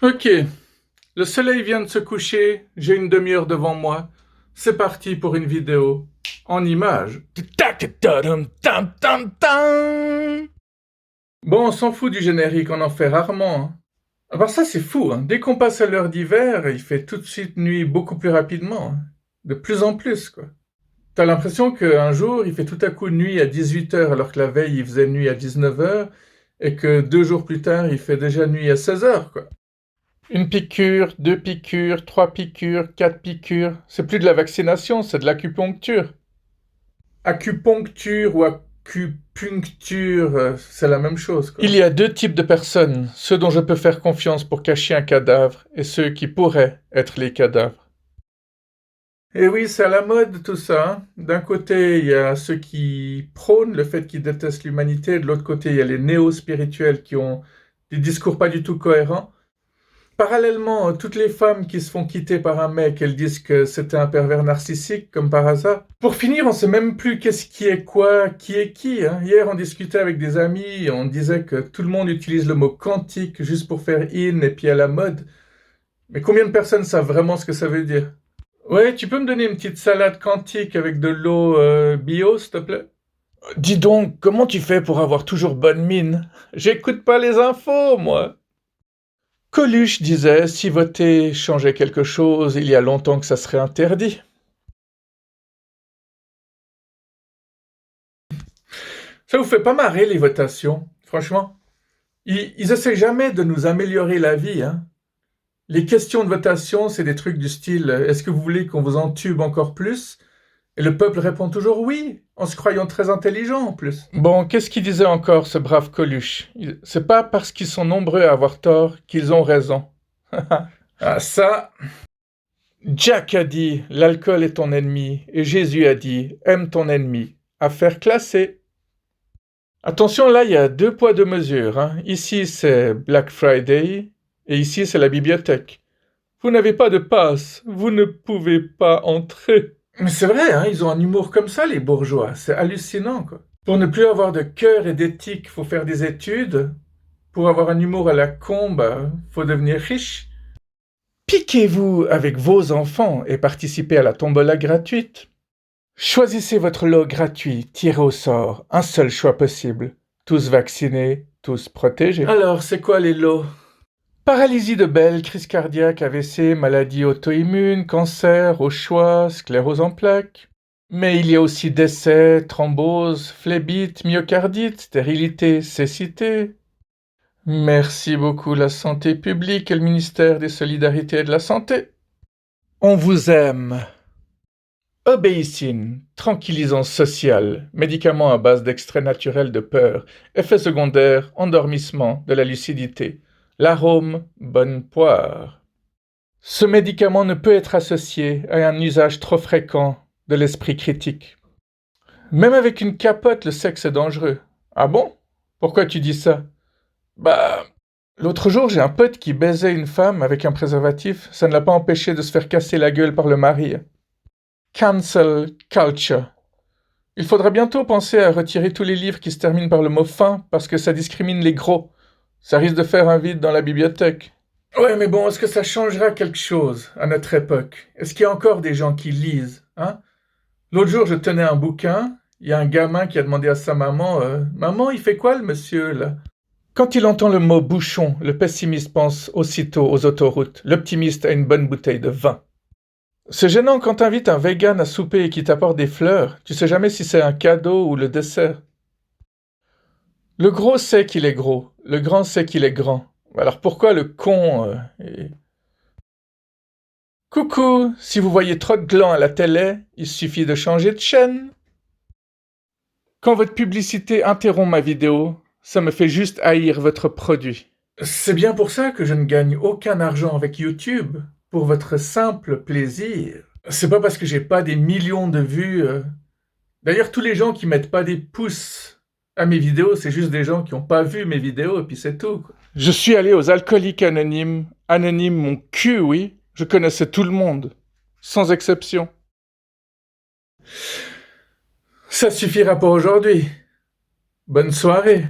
Ok, le soleil vient de se coucher, j'ai une demi-heure devant moi. C'est parti pour une vidéo en images. Bon, on s'en fout du générique, on en fait rarement, hein. Alors ça, c'est fou, hein. Dès qu'on passe à l'heure d'hiver, il fait tout de suite nuit beaucoup plus rapidement, hein. De plus en plus, quoi. T'as l'impression qu'un jour, il fait tout à coup nuit à 18 heures, alors que la veille, il faisait nuit à 19 heures, et que 2 jours plus tard, il fait déjà nuit à 16 heures, quoi. Une piqûre, deux piqûres, trois piqûres, quatre piqûres. C'est plus de la vaccination, c'est de l'acupuncture. Acupuncture ou acupuncture, c'est la même chose, quoi. Il y a deux types de personnes, ceux dont je peux faire confiance pour cacher un cadavre et ceux qui pourraient être les cadavres. Et oui, c'est à la mode tout ça, hein. D'un côté, il y a ceux qui prônent le fait qu'ils détestent l'humanité, de l'autre côté, il y a les néo-spirituels qui ont des discours pas du tout cohérents. Parallèlement, toutes les femmes qui se font quitter par un mec, elles disent que c'était un pervers narcissique, comme par hasard. Pour finir, on sait même plus qu'est-ce qui est quoi, qui est qui, hein. Hier, on discutait avec des amis, on disait que tout le monde utilise le mot quantique juste pour faire in et puis à la mode. Mais combien de personnes savent vraiment ce que ça veut dire? Ouais, tu peux me donner une petite salade quantique avec de l'eau bio, s'il te plaît? Dis donc, comment tu fais pour avoir toujours bonne mine? J'écoute pas les infos, moi. Coluche disait, si voter changeait quelque chose, il y a longtemps que ça serait interdit. Ça vous fait pas marrer les votations, franchement? Ils essaient jamais de nous améliorer la vie, hein. Les questions de votation, c'est des trucs du style est-ce que vous voulez qu'on vous entube encore plus? Et le peuple répond toujours oui, en se croyant très intelligent en plus. Bon, qu'est-ce qu'il disait encore, ce brave Coluche? C'est pas parce qu'ils sont nombreux à avoir tort qu'ils ont raison. Ah, ça, Jack a dit l'alcool est ton ennemi et Jésus a dit aime ton ennemi. Affaire classée. Attention, là, il y a deux poids, deux mesures, hein. Ici, c'est Black Friday et ici, c'est la bibliothèque. Vous n'avez pas de passe, vous ne pouvez pas entrer. Mais c'est vrai, hein, ils ont un humour comme ça, les bourgeois. C'est hallucinant, quoi. Pour ne plus avoir de cœur et d'éthique, faut faire des études. Pour avoir un humour à la con, faut devenir riche. Piquez-vous avec vos enfants et participez à la tombola gratuite. Choisissez votre lot gratuit, tiré au sort, un seul choix possible. Tous vaccinés, tous protégés. Alors, c'est quoi les lots? Paralysie de Bell, crise cardiaque, AVC, maladie auto-immune, cancer, au choix, sclérose en plaques. Mais il y a aussi décès, thrombose, phlébite, myocardite, stérilité, cécité. Merci beaucoup la santé publique et le ministère des Solidarités et de la Santé. On vous aime. Obéicine, tranquillisant social, médicament à base d'extraits naturels de peur, effet secondaire, endormissement, de la lucidité. L'arôme, bonne poire. Ce médicament ne peut être associé à un usage trop fréquent de l'esprit critique. Même avec une capote, le sexe est dangereux. Ah bon? Pourquoi tu dis ça? L'autre jour, j'ai un pote qui baisait une femme avec un préservatif. Ça ne l'a pas empêché de se faire casser la gueule par le mari. Cancel culture. Il faudra bientôt penser à retirer tous les livres qui se terminent par le mot fin parce que ça discrimine les gros. Ça risque de faire un vide dans la bibliothèque. Ouais, mais bon, est-ce que ça changera quelque chose à notre époque? Est-ce qu'il y a encore des gens qui lisent, hein? L'autre jour, je tenais un bouquin. Il y a un gamin qui a demandé à sa maman Maman, il fait quoi le monsieur, là? Quand il entend le mot bouchon, le pessimiste pense aussitôt aux autoroutes. L'optimiste a une bonne bouteille de vin. C'est gênant quand t'invites un vegan à souper et qu'il t'apporte des fleurs. Tu sais jamais si c'est un cadeau ou le dessert. Le gros sait qu'il est gros. Le grand sait qu'il est grand. Alors pourquoi le con Coucou, si vous voyez trop de glands à la télé, il suffit de changer de chaîne. Quand votre publicité interrompt ma vidéo, ça me fait juste haïr votre produit. C'est bien pour ça que je ne gagne aucun argent avec YouTube, pour votre simple plaisir. C'est pas parce que j'ai pas des millions de vues. D'ailleurs, tous les gens qui mettent pas des pouces à mes vidéos, c'est juste des gens qui ont pas vu mes vidéos et puis c'est tout, quoi. Je suis allé aux alcooliques anonymes. Anonyme mon cul, oui. Je connaissais tout le monde. Sans exception. Ça suffira pour aujourd'hui. Bonne soirée.